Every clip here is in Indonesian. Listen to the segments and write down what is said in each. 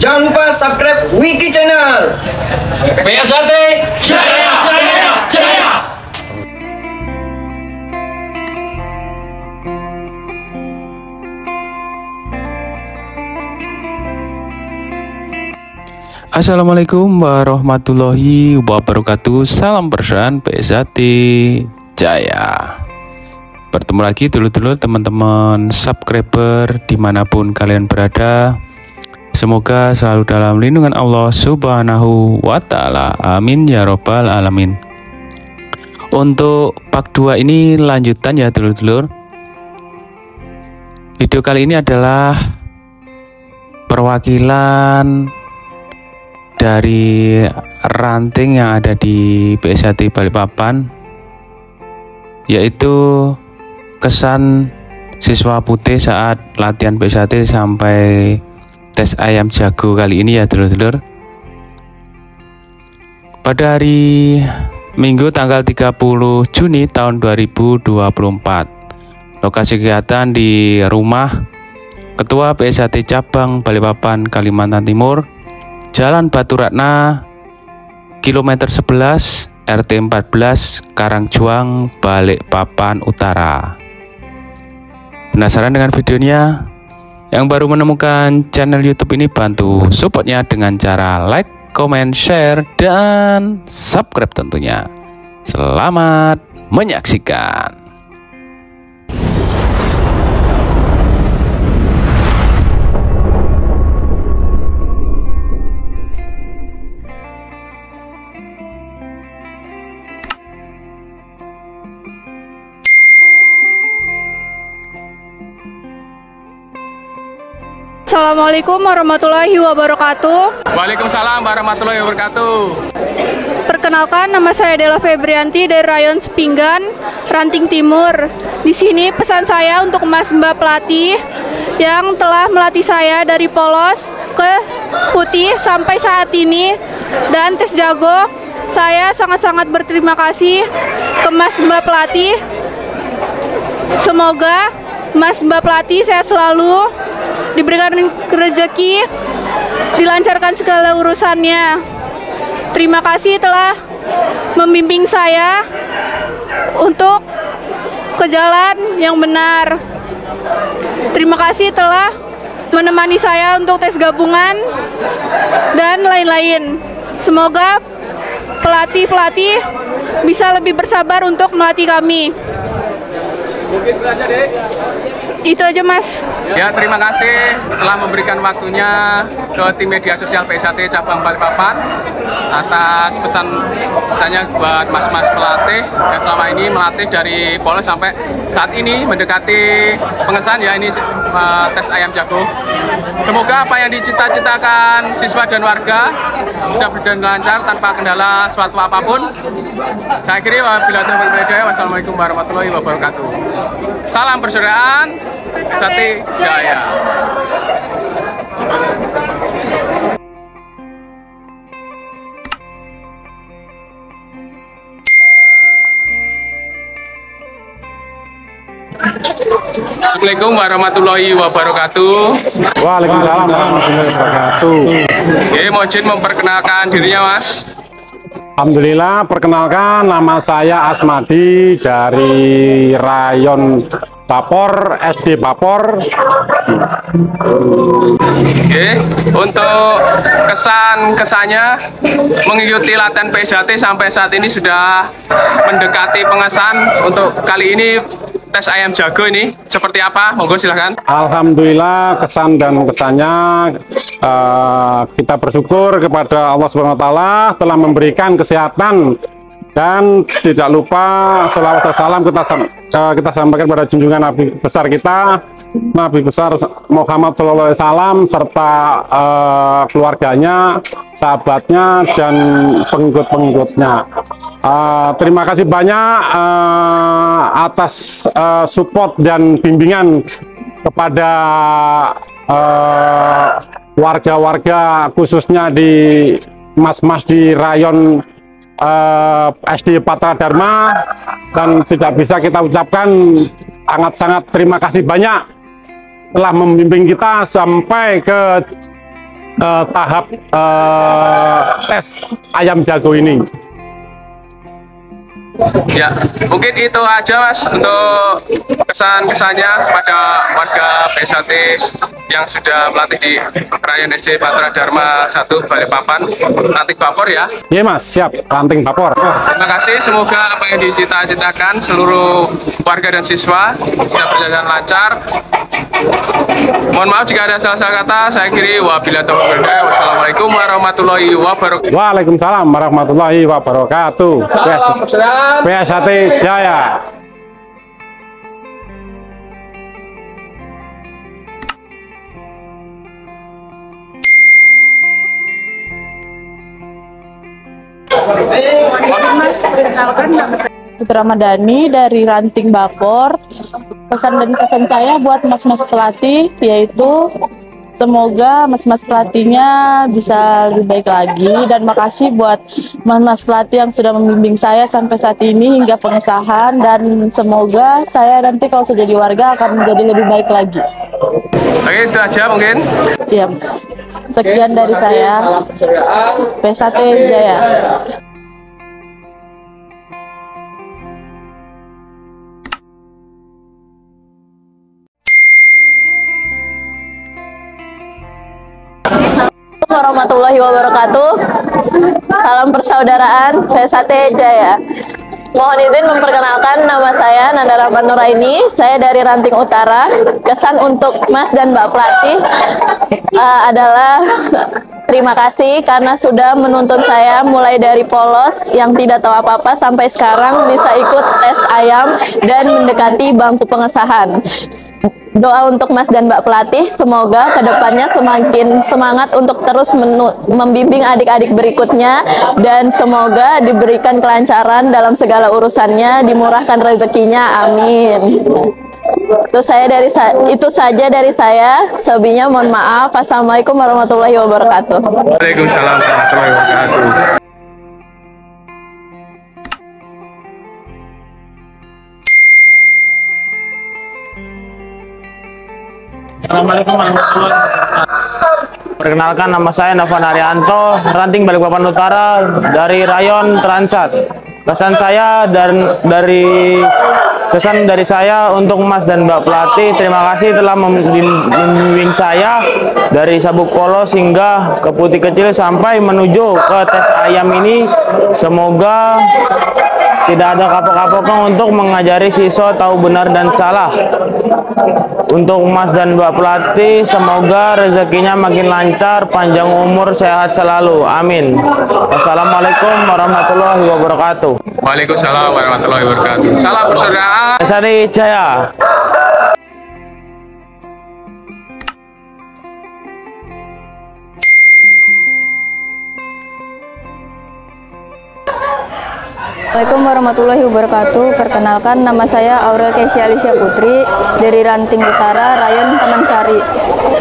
Jangan lupa subscribe Wiki Channel. PSAT Jaya, Jaya, Jaya. Assalamualaikum warahmatullahi wabarakatuh. Salam persaudaraan PSAT Jaya. Bertemu lagi dulur-dulur, teman-teman subscriber dimanapun kalian berada. Semoga selalu dalam lindungan Allah Subhanahu wa Ta'ala. Amin ya robbal alamin. Untuk part 2 ini lanjutan ya dulur-dulur. Video kali ini adalah perwakilan dari ranting yang ada di PSAT Balikpapan, yaitu kesan siswa putih saat latihan PSAT sampai tes ayam jago kali ini ya dulur-dulur. Pada hari Minggu tanggal 30 Juni tahun 2024, lokasi kegiatan di rumah Ketua PSAT Cabang Balikpapan Kalimantan Timur, Jalan Batu Ratna, kilometer 11, RT 14, Karangjuang, Balikpapan Utara. Penasaran dengan videonya? Yang baru menemukan channel YouTube ini, bantu supportnya dengan cara like, comment, share, dan subscribe tentunya. Selamat menyaksikan. Assalamualaikum warahmatullahi wabarakatuh. Waalaikumsalam warahmatullahi wabarakatuh. Perkenalkan, nama saya Della Febrianti dari Rayon Sepinggan, Ranting Timur. Di sini pesan saya untuk Mas Mbak pelatih yang telah melatih saya dari polos ke putih sampai saat ini dan tes jago. Saya sangat-sangat berterima kasih ke Mas Mbak pelatih. Semoga Mas Mbak pelatih sehat selalu, diberikan rezeki, dilancarkan segala urusannya. Terima kasih telah membimbing saya untuk ke jalan yang benar. Terima kasih telah menemani saya untuk tes gabungan dan lain-lain. Semoga pelatih-pelatih bisa lebih bersabar untuk melatih kami. Mungkin itu aja, Dek. Itu aja, Mas. Ya, terima kasih telah memberikan waktunya ke tim media sosial PSAT Cabang Balikpapan atas pesannya buat mas-mas pelatih yang selama ini melatih dari polos sampai saat ini mendekati pengesahan ya, ini tes ayam jago. Semoga apa yang dicita-citakan siswa dan warga bisa berjalan lancar tanpa kendala suatu apapun. Saya akhiri wabillahi taufiq wal hidayah. Wassalamualaikum warahmatullahi wabarakatuh. Salam persaudaraan PSAT Jaya. Assalamualaikum warahmatullahi wabarakatuh. Waalaikumsalam warahmatullahi wabarakatuh. Oke, mohon memperkenalkan dirinya, Mas. Alhamdulillah, perkenalkan, nama saya Asmadi dari Rayon Bapor, SD Bapor. Oke, untuk kesannya mengikuti latihan PSAT sampai saat ini sudah mendekati pengesahan. Untuk kali ini tes ayam jago ini seperti apa? Monggo silahkan. Alhamdulillah, kesan dan kesannya kita bersyukur kepada Allah Subhanahu wa Ta'ala telah memberikan kesehatan, dan tidak lupa selawat dan salam kita sampaikan pada junjungan Nabi besar kita, Nabi besar Muhammad SAW, serta keluarganya, sahabatnya, dan pengikut-pengikutnya. Terima kasih banyak atas support dan bimbingan kepada warga-warga, khususnya di mas-mas di Rayon SD Patra Dharma, dan tidak bisa kita ucapkan sangat-sangat terima kasih banyak telah membimbing kita sampai ke tahap tes ayam jago ini. Ya, mungkin itu aja Mas untuk kesan-kesannya kepada warga PSHT yang sudah melatih di Rayon SD Patra Dharma 1 Balikpapan, Ranting Bapor ya. Iya Mas, siap, Ranting Bapor. Terima kasih, semoga apa yang dicita-citakan seluruh warga dan siswa bisa berjalan lancar. Mohon maaf jika ada salah-salah kata, saya akhiri wabillahi taufiq wal hidayah. Wassalamualaikum warahmatullahi wabarakatuh. Waalaikumsalam warahmatullahi wabarakatuh. Salam persaudaraan. PSHT Jaya. Putri Ramadhani dari Ranting Bapor. Pesan dan kesan saya buat mas-mas pelatih yaitu semoga mas-mas pelatihnya bisa lebih baik lagi, dan makasih buat mas-mas pelatih yang sudah membimbing saya sampai saat ini hingga pengesahan, dan semoga saya nanti kalau sudah jadi warga akan menjadi lebih baik lagi. Oke, itu aja mungkin. Siap. Sekian dari saya. PSHT Jaya. Warahmatullahi wabarakatuh. Salam persaudaraan PSHT Jaya. Mohon izin memperkenalkan, nama saya Nanda Rahman Nuraini. Saya dari Ranting Utara. Kesan untuk Mas dan Mbak pelatih adalah terima kasih karena sudah menuntun saya mulai dari polos yang tidak tahu apa-apa sampai sekarang bisa ikut tes ayam dan mendekati bangku pengesahan. Doa untuk Mas dan Mbak pelatih, semoga kedepannya semakin semangat untuk terus membimbing adik-adik berikutnya, dan semoga diberikan kelancaran dalam segala urusannya, dimurahkan rezekinya, amin. Itu saja dari saya. Selebihnya mohon maaf. Assalamualaikum warahmatullahi wabarakatuh. Waalaikumsalam warahmatullahi wabarakatuh. Assalamualaikum warahmatullahi wabarakatuh. Perkenalkan, nama saya Novan Arianto, Ranting Balikpapan Utara dari Rayon Transat. Kesan dari saya untuk Mas dan Mbak pelatih, terima kasih telah membimbing saya dari sabuk polos hingga ke putih kecil sampai menuju ke tes ayam ini. Semoga tidak ada kapok-kapoknya untuk mengajari siswa tahu benar dan salah. Untuk Mas dan Mbak pelatih, semoga rezekinya makin lancar, panjang umur, sehat selalu. Amin. Wassalamualaikum warahmatullahi wabarakatuh. Waalaikumsalam warahmatullahi wabarakatuh. Salam persaudaraan. PSHT Jaya. Assalamualaikum warahmatullahi wabarakatuh. Perkenalkan, nama saya Aurel Kesia Alicia Putri dari Ranting Utara, Rayon Taman Sari.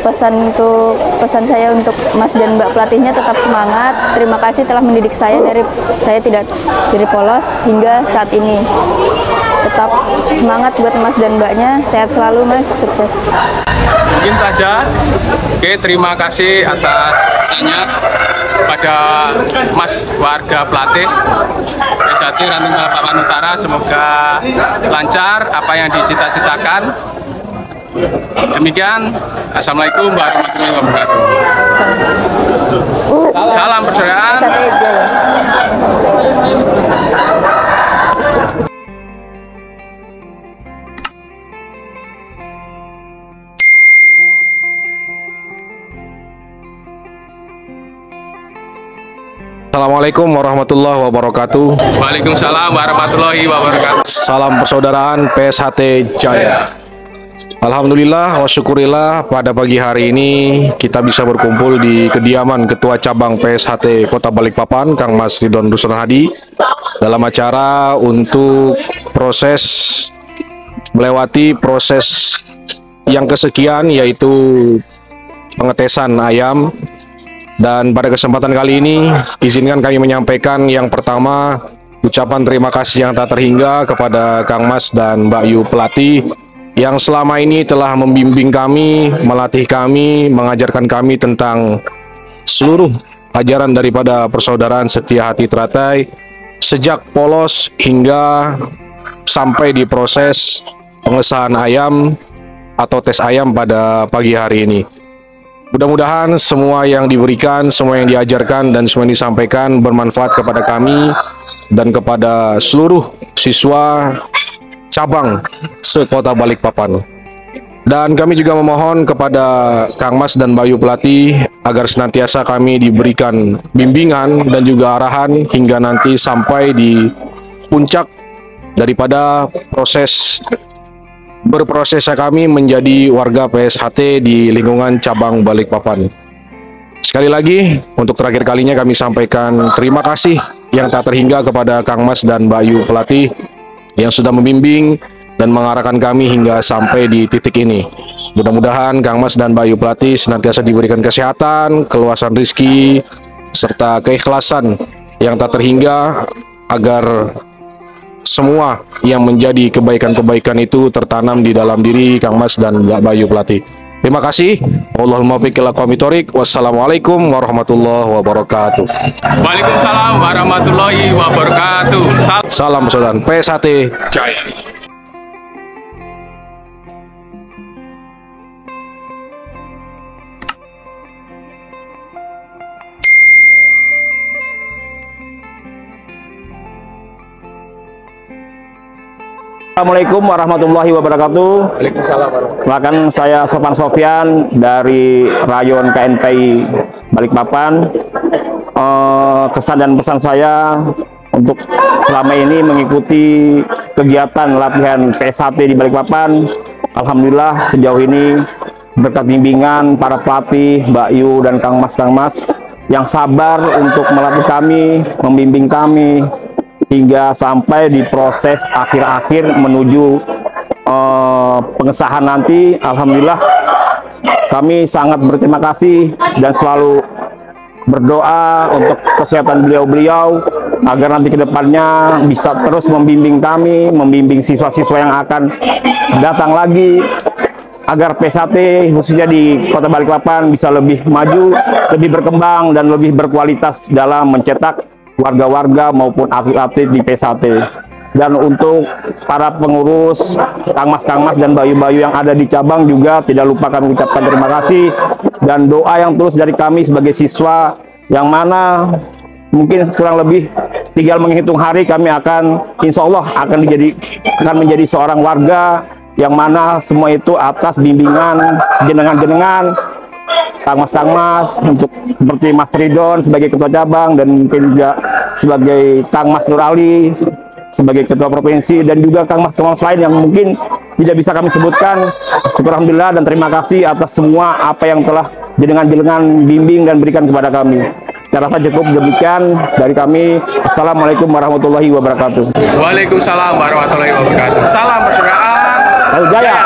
Pesan saya untuk Mas dan Mbak pelatihnya, tetap semangat. Terima kasih telah mendidik saya dari saya tidak dari polos hingga saat ini. Tetap semangat buat Mas dan Mbaknya. Sehat selalu Mas, sukses. Mungkin saja. Oke, terima kasih atas kesannya pada Mas warga pelatih PSHT Ranting Balikpapan Utara. Semoga lancar apa yang dicita-citakan. Demikian, assalamualaikum warahmatullahi wabarakatuh. Salam persaudaraan. Assalamualaikum warahmatullahi wabarakatuh. Waalaikumsalam warahmatullahi wabarakatuh. Salam persaudaraan PSHT Jaya. Alhamdulillah wa syukurillah, pada pagi hari ini kita bisa berkumpul di kediaman Ketua Cabang PSHT Kota Balikpapan, Kang Mas Ridwan Ruslan Hadi, dalam acara untuk melewati proses yang kesekian, yaitu pengetesan ayam. Dan pada kesempatan kali ini, izinkan kami menyampaikan yang pertama, ucapan terima kasih yang tak terhingga kepada Kang Mas dan Mbak Yu pelatih yang selama ini telah membimbing kami, melatih kami, mengajarkan kami tentang seluruh ajaran daripada persaudaraan Setia Hati Teratai sejak polos hingga sampai di proses pengesahan ayam atau tes ayam pada pagi hari ini. Mudah-mudahan semua yang diberikan, semua yang diajarkan, dan semua yang disampaikan bermanfaat kepada kami dan kepada seluruh siswa cabang se-Kota Balikpapan. Dan kami juga memohon kepada Kang Mas dan Bayu pelatih agar senantiasa kami diberikan bimbingan dan juga arahan hingga nanti sampai di puncak daripada berprosesnya kami menjadi warga PSHT di lingkungan cabang Balikpapan. Sekali lagi, untuk terakhir kalinya kami sampaikan terima kasih yang tak terhingga kepada Kang Mas dan Bayu pelatih yang sudah membimbing dan mengarahkan kami hingga sampai di titik ini. Mudah-mudahan Kang Mas dan Bayu pelatih senantiasa diberikan kesehatan, keluasan rezeki, serta keikhlasan yang tak terhingga agar semua yang menjadi kebaikan-kebaikan itu tertanam di dalam diri Kang Mas dan Mbak Bayu pelatih. Terima kasih. Allahumma muwaffiq ila aqwamit thoriq. Wassalamualaikum warahmatullahi wabarakatuh. Waalaikumsalam warahmatullahi wabarakatuh. Salam persaudaraan PSHT Jaya. Assalamualaikum warahmatullahi wabarakatuh. Waalaikumsalam. Saya Sofan Sofyan dari Rayon KNPI Balikpapan. Kesan dan pesan saya untuk selama ini mengikuti kegiatan latihan PSHT di Balikpapan, alhamdulillah sejauh ini berkat bimbingan para pelatih Mbak Yu dan Kang Mas yang sabar untuk melatih kami, membimbing kami hingga sampai di proses akhir-akhir menuju pengesahan nanti. Alhamdulillah kami sangat berterima kasih dan selalu berdoa untuk kesehatan beliau-beliau agar nanti kedepannya bisa terus membimbing kami, membimbing siswa-siswa yang akan datang lagi, agar PSHT khususnya di Kota Balikpapan bisa lebih maju, lebih berkembang, dan lebih berkualitas dalam mencetak warga-warga maupun atlet-atlet di PSHT. Dan untuk para pengurus Kang Mas dan Bayu-Bayu yang ada di cabang juga tidak lupa kami ucapkan terima kasih dan doa yang terus dari kami sebagai siswa, yang mana mungkin kurang lebih tinggal menghitung hari kami akan insya Allah akan menjadi seorang warga yang mana semua itu atas bimbingan jenengan-jenengan Kang Mas untuk seperti Mas Ridon sebagai ketua cabang, dan mungkin juga sebagai Kang Mas Nur Ali sebagai ketua provinsi, dan juga Kang Mas lain yang mungkin tidak bisa kami sebutkan. Syukur alhamdulillah dan terima kasih atas semua apa yang telah jenengan bimbing dan berikan kepada kami. Saya rasa cukup demikian dari kami. Assalamualaikum warahmatullahi wabarakatuh. Waalaikumsalam warahmatullahi wabarakatuh. Salam persaudaraan Jaya.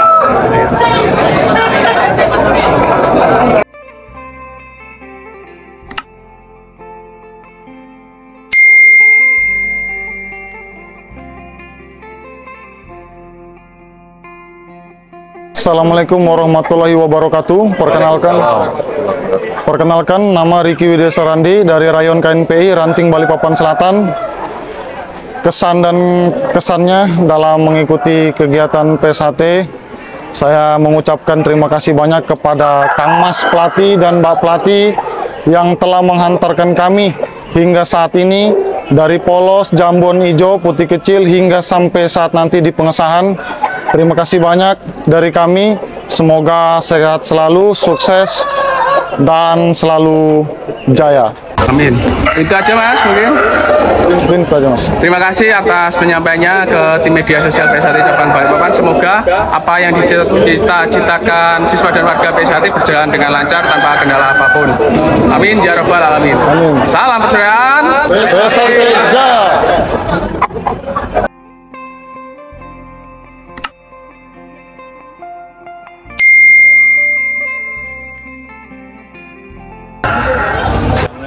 Assalamualaikum warahmatullahi wabarakatuh. Perkenalkan nama Riki Widya Randi dari Rayon KNPI Ranting Balikpapan Selatan. Kesan dan kesannya dalam mengikuti kegiatan PSHT, saya mengucapkan terima kasih banyak kepada Kang Mas pelatih dan Mbak pelatih yang telah menghantarkan kami hingga saat ini dari polos, jambon hijau, putih kecil hingga sampai saat nanti di pengesahan. Terima kasih banyak dari kami. Semoga sehat selalu, sukses, dan selalu jaya. Amin. Itu aja Mas mungkin. Mungkin itu aja Mas. Terima kasih atas penyampaiannya ke tim media sosial PSHT Cabang Balikpapan. Semoga apa yang dicita-citakan siswa dan warga PSHT berjalan dengan lancar tanpa kendala apapun. Amin ya rabbal alamin. Amin. Salam persaudaraan PSHT Jaya.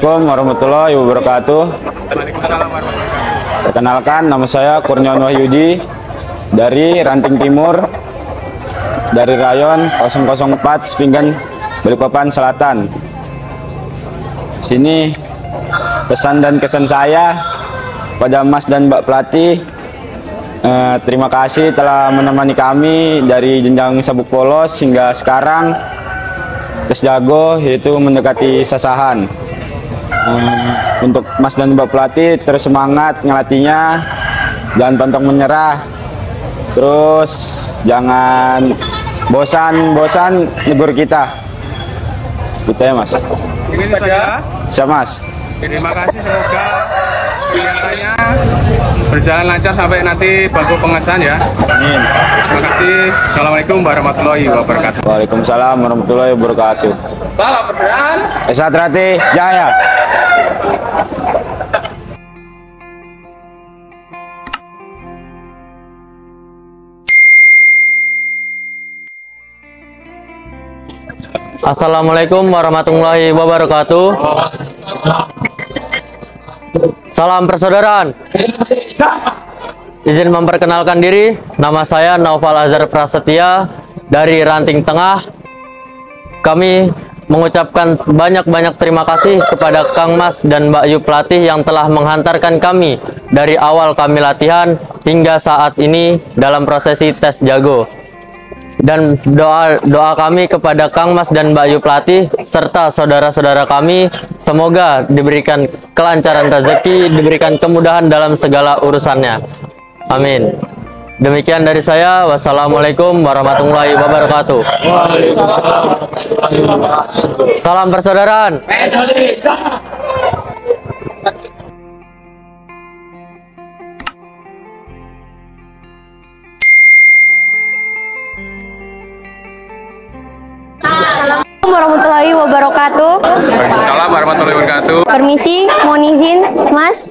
Assalamualaikum warahmatullahi wabarakatuh. Perkenalkan, nama saya Kurniawan Wahyudi dari Ranting Timur, dari Rayon 004 Sepinggan Balikpapan Selatan. sini pesan dan kesan saya pada Mas dan Mbak pelatih, terima kasih telah menemani kami dari jenjang sabuk polos hingga sekarang tes jago, yaitu mendekati sasahan. Untuk Mas dan Mbak pelatih, terus semangat ngelatihnya, jangan pantang menyerah, terus jangan bosan negur kita gitu ya Mas. Ini saja. Siap Mas. Terima kasih, semoga kegiatannya berjalan lancar sampai nanti bangku pengesahan ya. Amin. Terima kasih. Assalamualaikum warahmatullahi wabarakatuh. Waalaikumsalam warahmatullahi wabarakatuh. Salam persaudaraan. Pesatri Jaya. Assalamualaikum warahmatullahi wabarakatuh. Salam persaudaraan. Izin memperkenalkan diri, nama saya Naufal Azhar Prasetya dari Ranting Tengah. Kami mengucapkan banyak-banyak terima kasih kepada Kang Mas dan Mbak Yu pelatih yang telah menghantarkan kami dari awal kami latihan hingga saat ini dalam prosesi tes jago. Dan doa kami kepada Kang Mas dan Mbak Yu pelatih serta saudara-saudara kami, semoga diberikan kelancaran rezeki, diberikan kemudahan dalam segala urusannya. Amin. Demikian dari saya. Wassalamualaikum warahmatullahi wabarakatuh. Salam persaudaraan. Assalamualaikum warahmatullahi wabarakatuh. Waalaikumsalam warahmatullahi wabarakatuh. Permisi, mohon izin, Mas.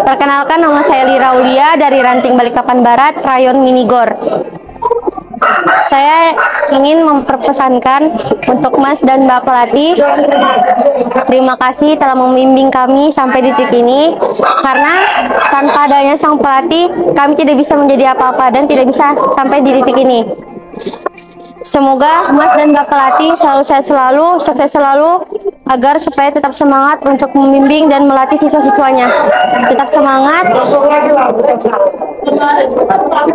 Perkenalkan, nama saya Lira Aulia dari Ranting Balikpapan Barat, Rayon Minigor. Saya ingin memperpesankan untuk Mas dan Mbak pelatih, terima kasih telah membimbing kami sampai di titik ini, karena tanpa adanya sang pelatih, kami tidak bisa menjadi apa-apa dan tidak bisa sampai di titik ini. Semoga Mas dan Mbak pelatih selalu sehat selalu, sukses selalu, agar supaya tetap semangat untuk membimbing dan melatih siswa-siswanya. Tetap semangat.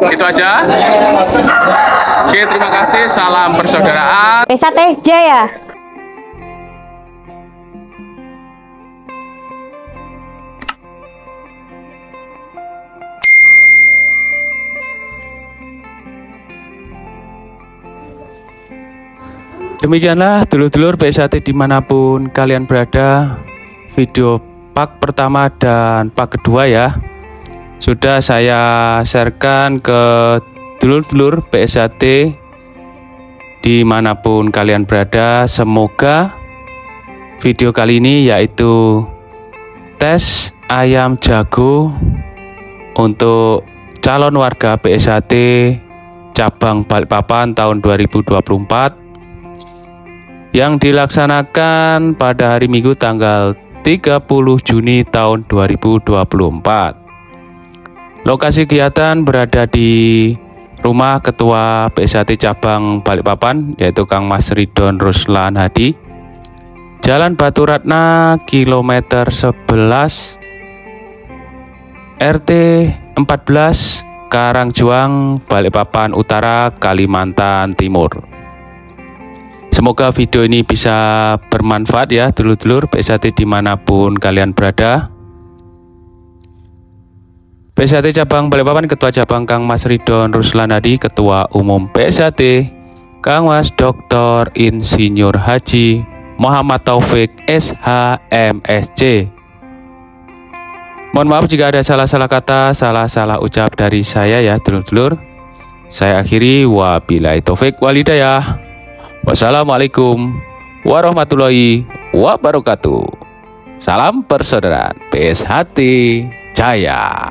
Itu aja. Oke, terima kasih. Salam persaudaraan. Pesatri Jaya. Demikianlah dulur-dulur PSAT dimanapun kalian berada, video part pertama dan part kedua ya sudah saya sharekan ke dulur-dulur PSAT dimanapun kalian berada. Semoga video kali ini yaitu tes ayam jago untuk calon warga PSAT cabang Balikpapan tahun 2024 yang dilaksanakan pada hari Minggu tanggal 30 Juni tahun 2024. Lokasi kegiatan berada di rumah Ketua PSAT cabang Balikpapan yaitu Kang Mas Ridon Ruslan Hadi, Jalan Batu Ratna kilometer 11 RT 14 Karangjuang, Balikpapan Utara, Kalimantan Timur. Semoga video ini bisa bermanfaat ya dulur-dulur PSAT dimanapun kalian berada. PSAT cabang Balikpapan, Ketua cabang Kang Mas Ridon Ruslan Hadi, Ketua Umum PSAT Kang Mas Dr. Insinyur Haji Muhammad Taufik SH MSc. Mohon maaf jika ada salah-salah kata, salah-salah ucap dari saya ya dulur-dulur. Saya akhiri, wabillahi taufik walhidayah. Wassalamualaikum warahmatullahi wabarakatuh. Salam persaudaraan PSAT Jaya.